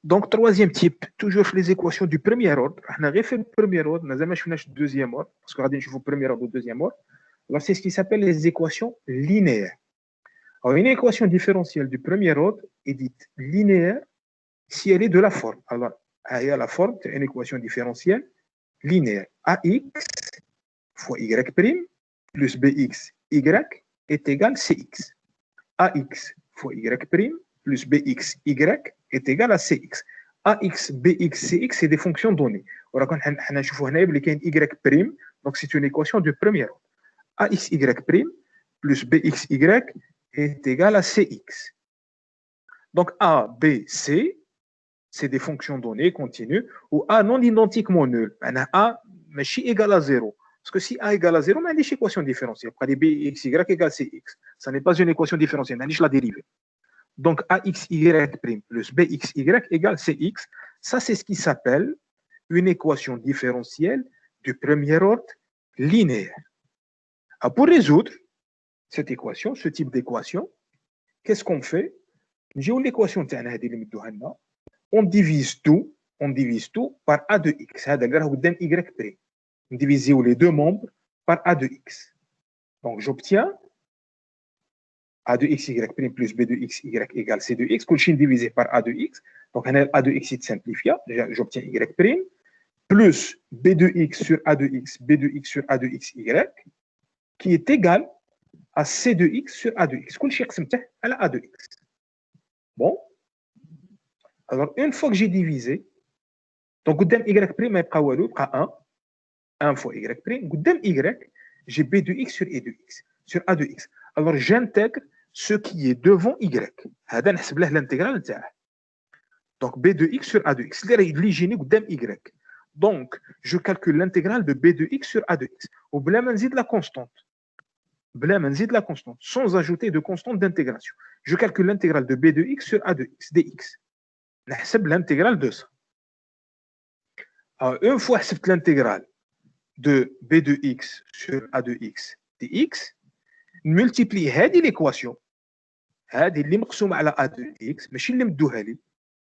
Donc, troisième type, toujours les équations du premier ordre. On a fait le premier ordre, on n'a jamais fait le deuxième ordre, parce qu'on a dit que je le premier ordre ou le deuxième ordre. Alors, c'est ce qui s'appelle les équations linéaires. Alors, une équation différentielle du premier ordre est dite linéaire si elle est de la forme. Alors, il y a la forme, c'est une équation différentielle linéaire. AX fois Y' plus BX Y est égal à CX. AX fois Y' plus BX Y est égal à CX. AX, BX, CX, c'est des fonctions données. On va Y', donc c'est une équation de premier ordre. AXY' plus BXY est égal à CX. Donc A, B, C, c'est des fonctions données continues, ou A non identiquement nul. A n'est égal à 0. Parce que si A égale à 0, on a des équations différentielles. BXY égale CX. Ça n'est pas une équation différentielle, on a la dérivée. Donc AXY' plus BXY égale CX. Ça, c'est ce qui s'appelle une équation différentielle du premier ordre linéaire. Alors, pour résoudre cette équation, ce type d'équation, qu'est-ce qu'on fait? J'ai l'équation on divise tout par A de X. On divise les deux membres par A de X. Donc, j'obtiens A de X, Y' plus B de X, Y égale C de X. Tout divisé par A de X. Donc, A de X est simplifié. J'obtiens Y' plus B de X sur A de X, B de X sur A de X, Y, qui est égal à C de X sur A de X. Tout à la A de X. Bon. Alors, une fois que j'ai divisé, donc, Y' est 1. 1 fois Y'. Y, j'ai B de X sur E de X, sur A de X. Alors, j'intègre ce qui est devant Y. C'est l'intégrale. Donc, B de X sur A de X. Y. Donc, je calcule l'intégrale de B de X sur A de X. Ou bla la constante. La constante, sans ajouter de constante d'intégration. Je calcule l'intégrale de B de X sur A de X, dx. L'intégrale de ça. Alors, une fois que l'intégrale de B de X sur A de X dx, multiplie l'équation.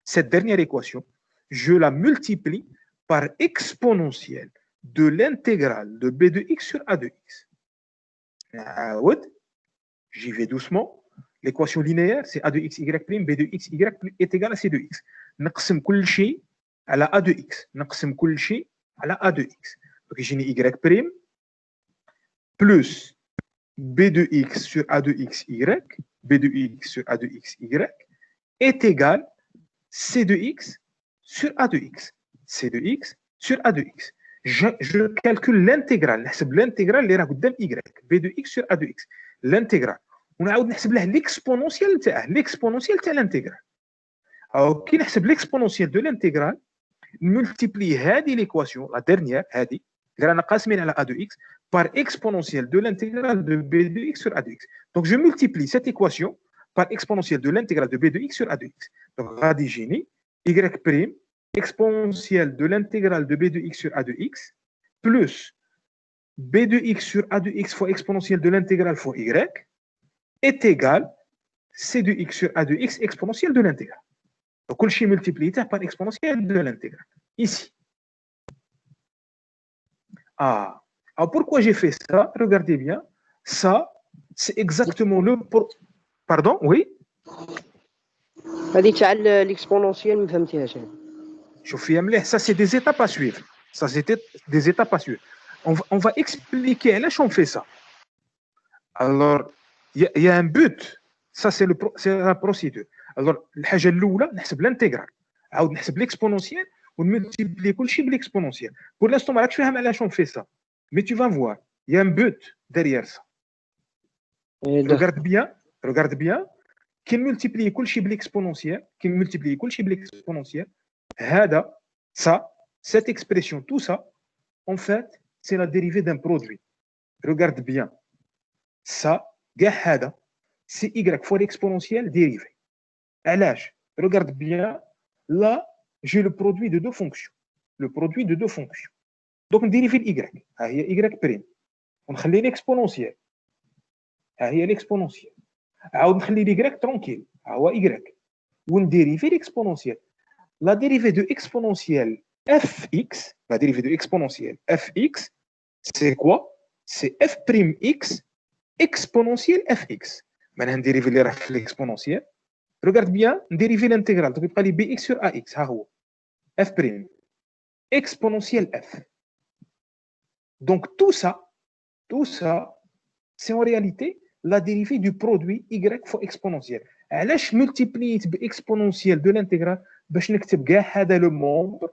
Cette dernière équation, je la multiplie par exponentielle de l'intégrale de B de X sur A de X. J'y vais doucement. L'équation linéaire, c'est A de X, Y', B de X, Y est égal à C de X. نقسم كل شيء على A de X. نقسم كل شيء على A de X. Donc, j'ai Y' plus B de X sur A de X, Y, B de X sur A de X, Y, est égal C de X sur A de X. C de X sur A de X. Je calcule l'intégrale. L'intégrale اللي راه قدام Y. B de X sur A de X. L'intégrale. ونعاود نحسب له l'exponentielle تاعه. L'exponentielle تاع l'intégrale. Alors, كي نحسب l'exponentielle de l'intégrale, multiplie هذه l'équation, la dernière, هذه, اللي رانا قاسمين على A de X, par exponentielle de l'intégrale de B de X sur A de X. Donc, je multiplie cette équation par exponentielle de l'intégrale de B de X sur A de X. Donc, غادي يجيني Y' exponentielle de l'intégrale de B de X sur A de X plus B de X sur A de X fois exponentielle de l'intégrale fois Y est égal C de X sur A de X exponentielle de l'intégrale. Donc, tout est multiplié par exponentielle de l'intégrale. Ici. Ah. Alors, pourquoi j'ai fait ça? Regardez bien. Ça, c'est exactement le... Pardon? Oui? L'exponentielle, me فهمتيهاش. Ça, c'est des étapes à suivre. Ça, c'était des étapes à suivre. On va expliquer là, on fait ça. Alors, il y a un but. Ça, c'est la procédure. Alors, الحاجة الأولى نحسب l'intégrale. عاود نحسب l'exponentielle ونملتيبلي كل شيء بالexponentielle. Pour l'instant, ما راكش فاهم علاش on fait ça. Mais tu vas voir, il y a un but derrière ça. Regarde bien. Qui multiplie كل شيء بالexponentielle, ça, cette expression, tout ça, en fait, c'est la dérivée d'un produit. Regarde bien. Ça, c'est y fois l'exponentielle dérivée. À l'âge, regarde bien. Là, j'ai le produit de deux fonctions. Donc, on dérive y. Il y a y'. On خلي l'exponentielle. Il y a l'exponentielle. On خلي y tranquille. Il y a y. On dérive l'exponentielle. la dérivée de exponentielle fx, la dérivée de exponentielle fx, c'est quoi? C'est f'x exponentielle fx. Maintenant, dériver l'exponentielle. Regarde bien, dériver l'intégrale. Donc, il va bx sur ax. F' exponentielle f. Donc, tout ça, c'est en réalité la dérivée du produit y fois exponentielle. علاش multiplié exponentielle de l'intégrale باش نكتب كاع هذا le membre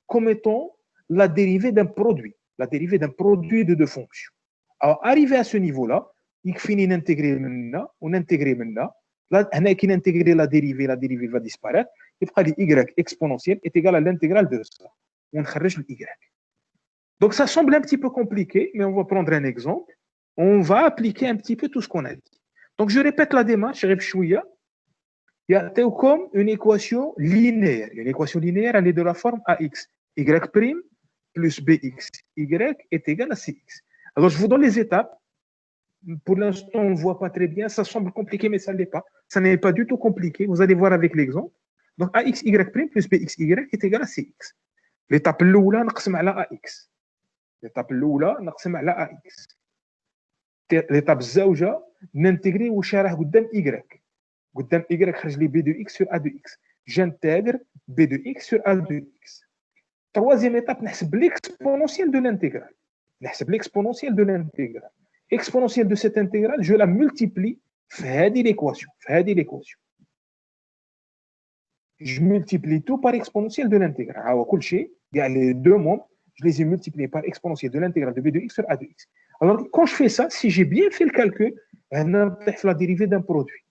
comme étant la dérivée d'un produit, de deux fonctions. Alors, arrivé à ce niveau-là, il finit d'intégrer maintenant, on intègre maintenant. Là, on a intégré la dérivée va disparaître. Il fera y exponentielle est égal à l'intégrale de ça. On cherche le y. Donc, ça semble un petit peu compliqué, mais on va prendre un exemple. On va appliquer un petit peu tout ce qu'on a dit. Donc, je répète la démarche. Il y a comme une équation linéaire. Une équation linéaire, elle est de la forme ax. Y' plus bx y est égal à cx. Alors, je vous donne les étapes. Pour l'instant, on ne voit pas très bien. Ça semble compliqué, mais ça ne l'est pas. Ça n'est pas du tout compliqué. Vous allez voir avec l'exemple. Donc, axy' plus bxy est égal à cx. L'étape الأولى نقسم على ax. L'étape الأولى نقسم على ax. L'étape الزوجة ننتجري واش راه قدام y. قدام y خرج لي b de x sur a de x. J'intègre b de x sur a de x. Troisième étape, نحسب l'exponentielle de l'intégrale. L'exponentielle de l'intégrale. Exponentielle de cette intégrale, je la multiplie dans l'équation. Je multiplie tout par exponentielle de l'intégrale. Alors, les deux membres, je les ai multipliés par exponentielle de l'intégrale de b de x sur a de x. Alors, quand je fais ça, si j'ai bien fait le calcul, on a la dérivée d'un produit.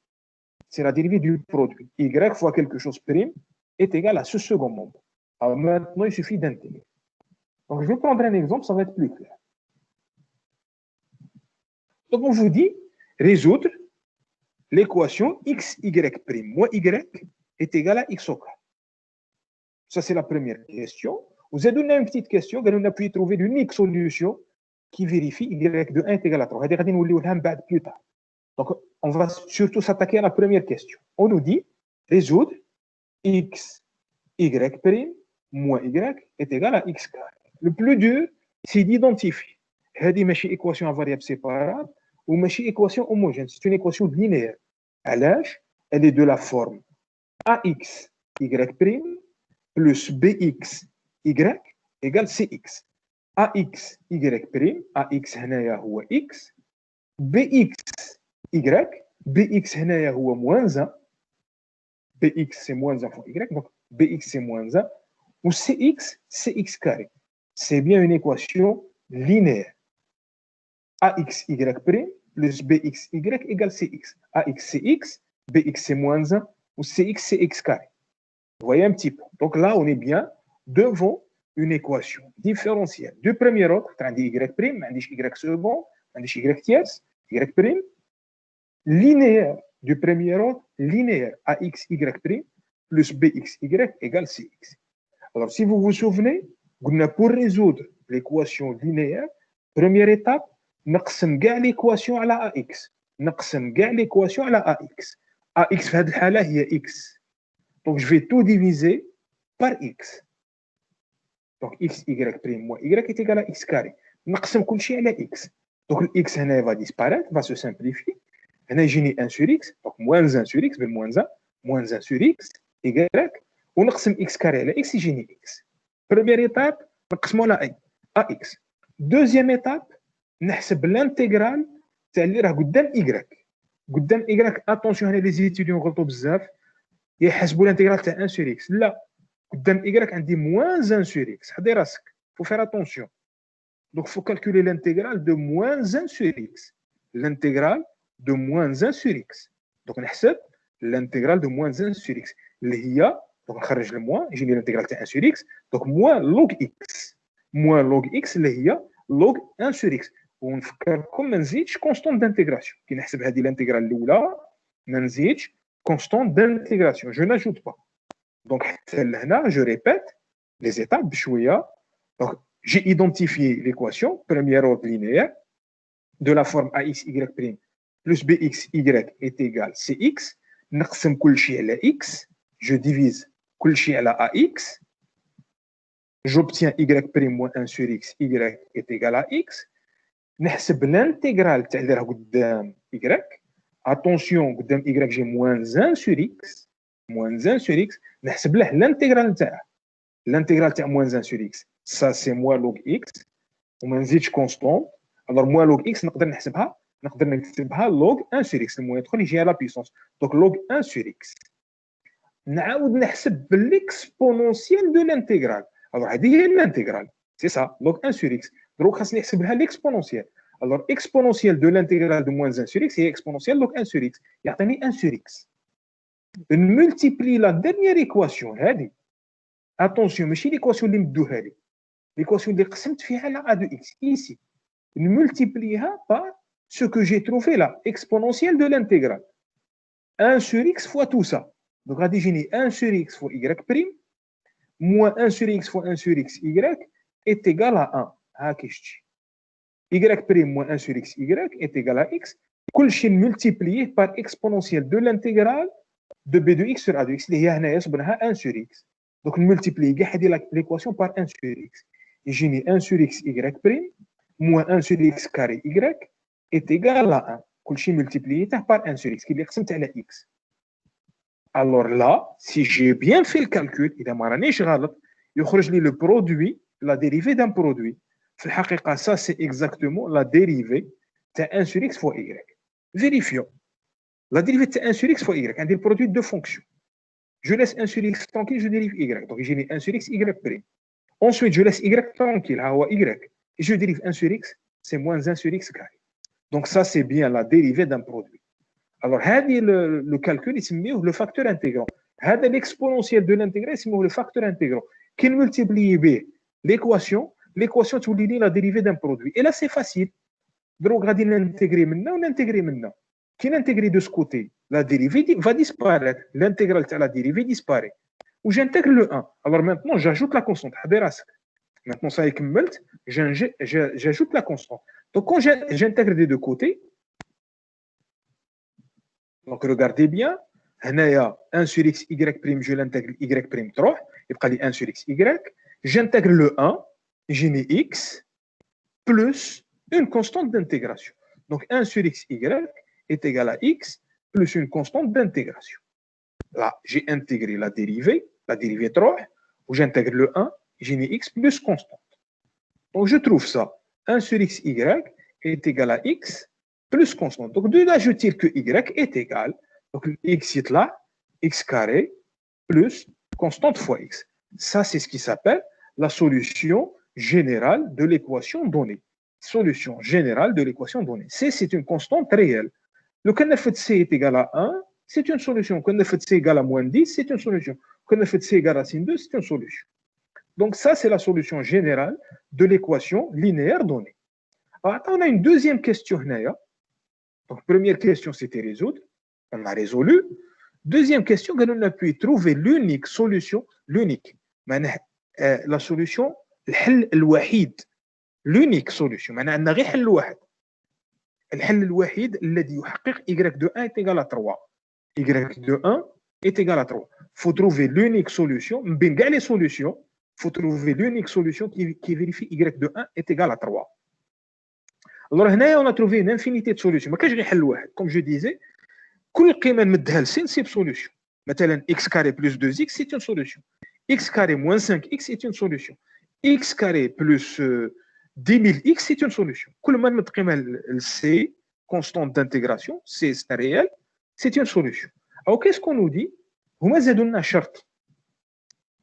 C'est la dérivée du produit. Y fois quelque chose prime est égal à ce second membre. Alors maintenant, il suffit d'intégrer. Donc, je vais prendre un exemple, ça va être plus clair. Donc, on vous dit résoudre l'équation x, y' moins y est égal à x au carré. Ça, c'est la première question. Vous avez donné une petite question, on a pu trouver l'unique solution qui vérifie y de 1 est égal à 3. Plus tard. Donc, on va surtout s'attaquer à la première question. On nous dit résoudre x, y' moins y est égal à x carré. Le plus dur, c'est d'identifier. C'est une équation à variable séparable ou une équation homogène. C'est une équation linéaire. À l'âge, elle est de la forme ax, y' plus bx, y égale cx. ax, y', ax هنايا هو x, bx, y, bx هنايا هو moins 1, bx c'est moins 1 fois y, donc bx c'est moins 1, ou cx, c'est x carré. C'est bien une équation linéaire. ax, y' plus bx, y égale cx. ax, c'est x, bx, c'est moins 1, ou cx, c'est x carré. Vous voyez un petit peu. Donc là, on est bien devant une équation différentielle du premier ordre, y', y second, y tierce, y', linéaire du premier ordre, linéaire ax, y' plus bx, y égale cx. Alors, si vous vous souvenez, pour résoudre l'équation linéaire, première étape, نقسم كاع l'équation على ax. نقسم كاع l'équation على ax. ax في هذه الحالة هي x. Donc, je vais tout diviser par x. Donc, x, y' moins y est égal à x carré. نقسم كل شيء على x. Donc, le x va disparaître, va se simplifier. j'ai 1 sur x, donc moins 1 sur x, moins 1 sur x, y, ونقسم x carré على x, j'ai x. Première étape, نقسمو على ax. Deuxième étape, نحسب l'intégrale تاع اللي راه قدام y. قدام y, attention, هنا les étudiants غلطوا بزاف يحسبوا l'intégrale تاع 1 sur x. لا, قدام y عندي moins 1 sur x. حضي راسك, faut faire attention. Donc, il faut calculer l'intégrale de moins 1 sur x. L'intégrale de moins 1 sur x. Donc, on a l'intégrale de moins 1 sur x. Donc, on a le moins, j'ai mis l'intégrale de 1 sur x. Donc, moins log x. Moins log x, log 1 sur x. On fait comme un zitch constante d'intégration. Qui n'a pas l'intégrale de un zitch constante d'intégration. Je n'ajoute pas. Donc, là, je répète les étapes. Donc, j'ai identifié l'équation, première ordre linéaire, de la forme ax, y' plus bx, y est égal cx. نقسم كل شيء على x. Je divise كلشي على AX. J'obtiens y' moins 1 sur x, y est égal à x. نحسب l'intégrale تاع اللي راه قدام y. Attention, قدام y j'ai moins 1 sur x. Moins 1 sur x. نحسب له l'intégrale تاعه. L'intégrale تاع moins 1 sur x. Ça c'est moins log x. وما نزيدش constante. Alors moins log x نقدر نحسبها. نقدر نكتبها log 1 sur x. المهم يدخل يجي على puissance. Donc log 1 sur x. نعاود نحسب l'exponentielle de l'intégrale. Alors, l'intégrale, c'est ça, log 1 sur x. Donc, on va l'exponentielle. Alors, exponentielle de l'intégrale de moins 1 sur x est exponentielle log 1 sur x. Il y a 1 sur x. On multiplie la dernière équation. Attention, mais l'équation qui est l'équation qui est la a de x, ici. On multiplie par ce que j'ai trouvé là, exponentielle de l'intégrale. 1 sur x fois tout ça. Donc, on va 1 sur x fois y'. Moins 1 sur x fois 1 sur x, y est égal à 1. Y' moins 1 sur x, y est égal à x. Tout ce multiplié par exponentielle de l'intégrale de b de x sur a de x. Il y a 1 sur x. Donc, on multiplie l'équation par 1 sur x. Et j'ai 1 sur x, y' moins 1 sur x carré, y est égal à 1. Tout ce multiplié par 1 sur x, qui est à x. Alors là, si j'ai bien fait le calcul, il y a le produit, la dérivée d'un produit. Ça, c'est exactement la dérivée de 1 sur x fois y. Vérifions. La dérivée de 1 sur x fois y, c'est le produit de deux fonctions. Je laisse 1 sur x tranquille, je dérive y. Donc, j'ai 1 sur x, y'. Ensuite, je laisse y tranquille, y. Et je dérive 1 sur x, c'est moins 1 sur x carré. Donc, ça, c'est bien la dérivée d'un produit. Alors, le calcul, c'est le facteur intégrant. L'exponentielle de l'intégrale, c'est le facteur intégrant. Qui multiplie l'équation, l'équation, tu lis la dérivée d'un produit. Et là, c'est facile. Donc, on va l'intégrer maintenant, on intégrer maintenant. Qui l'intégrer de ce côté, la dérivée va disparaître. L'intégrale de la dérivée disparaît. Ou j'intègre le 1. Alors maintenant, j'ajoute la constante. Maintenant, ça est j'ajoute la constante. Donc, quand j'intègre des deux côtés, donc, regardez bien. Il y a 1 sur x, y', je l'intègre y', 3. Il y a 1 sur x, y. J'intègre le 1, j'ai x, plus une constante d'intégration. Donc, 1 sur x, y est égal à x, plus une constante d'intégration. Là, j'ai intégré la dérivée 3, où j'intègre le 1, j'ai x plus constante. Donc, je trouve ça. 1 sur x, y est égal à x, plus constante. Donc, de là, je tire que y est égal. Donc, x est là, x carré, plus constante fois x. Ça, c'est ce qui s'appelle la solution générale de l'équation donnée. Solution générale de l'équation donnée. C, c'est une constante réelle. Le canef de C est égal à 1, c'est une solution. Le canef de C est égal à moins 10, c'est une solution. Le canef de C est égal à sin 2, c'est une solution. Donc, ça, c'est la solution générale de l'équation linéaire donnée. Alors, on a une deuxième question. Donc, première question, c'était résoudre. On a résolu. Deuxième question, on a pu trouver l'unique solution, l'unique. La solution, l'unique solution. On a غير حل واحد. الحل الوحيد الذي يحقق y de 1 est égal à 3. Y de 1 est égal à 3. Il faut trouver l'unique solution. بين كاع les solutions, il faut trouver l'unique solution qui vérifie y de 1 est égal à 3. Alors, هنايا on a trouvé une infinité de solutions. ما كاينش غير حل واحد. Comme je disais, كل قيمة نمدها لسين سي solution. مثلا x carré plus 2x, c'est une solution. X carré moins 5x, c'est une solution. X carré plus 10 000x, c'est une solution. كل ما نمد قيمة C, constante d'intégration, C c'est réel, c'est une solution. Alors, qu'est-ce qu'on nous dit? هما زادوا لنا شرط.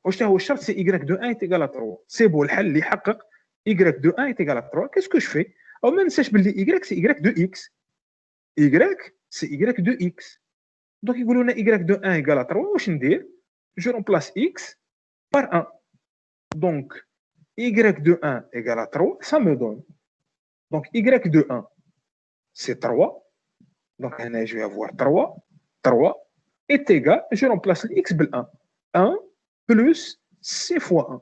واش هو الشرط؟ c'est y de 1 est égal à 3. C'est bon, الحل اللي يحقق y de 1 est égal à 3. Qu'est-ce que je fais? أو ما ننساش باللي y c'est y de x. Y c'est y de x. Donc, يقولوا لنا y de 1 égale à 3. واش ندير؟ Je remplace x par 1. Donc, y de 1 égale à 3, ça me donne. Donc, y de 1, c'est 3. Donc, je vais avoir 3. 3 est égal, je remplace x par 1. 1 plus c fois 1.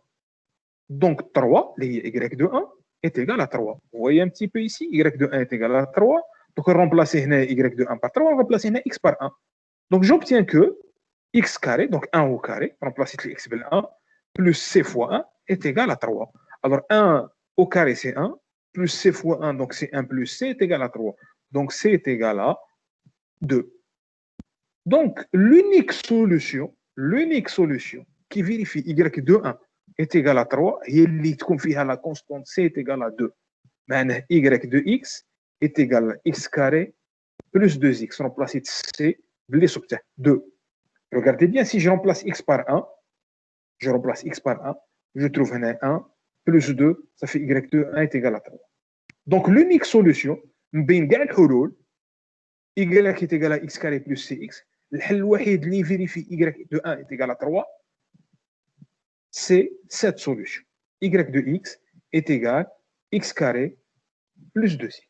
Donc, 3, y de 1, est égal à 3. Vous voyez un petit peu ici, y de 1 est égal à 3. Donc, on remplace y de 1 par 3, on remplace x par 1. Donc, j'obtiens que x carré, donc 1 au carré, remplacer x par 1, plus c fois 1 est égal à 3. Alors 1 au carré, c'est 1, plus c fois 1, donc c'est 1 plus c est égal à 3. Donc c est égal à 2. Donc l'unique solution qui vérifie y de 1 est égal à 3, il y a la constante c est égal à 2. Mais y de x est égal à x carré plus 2x. Remplace c, 2. Regardez bien, si je remplace x par 1, je trouve 1 plus 2, ça fait y de 1 est égal à 3. Donc l'unique solution, y est égal à x carré plus cx, الحل الوحيد اللي vérifie y de 1 est égal à 3, c'est cette solution. Y de x est égal à x carré plus 2x.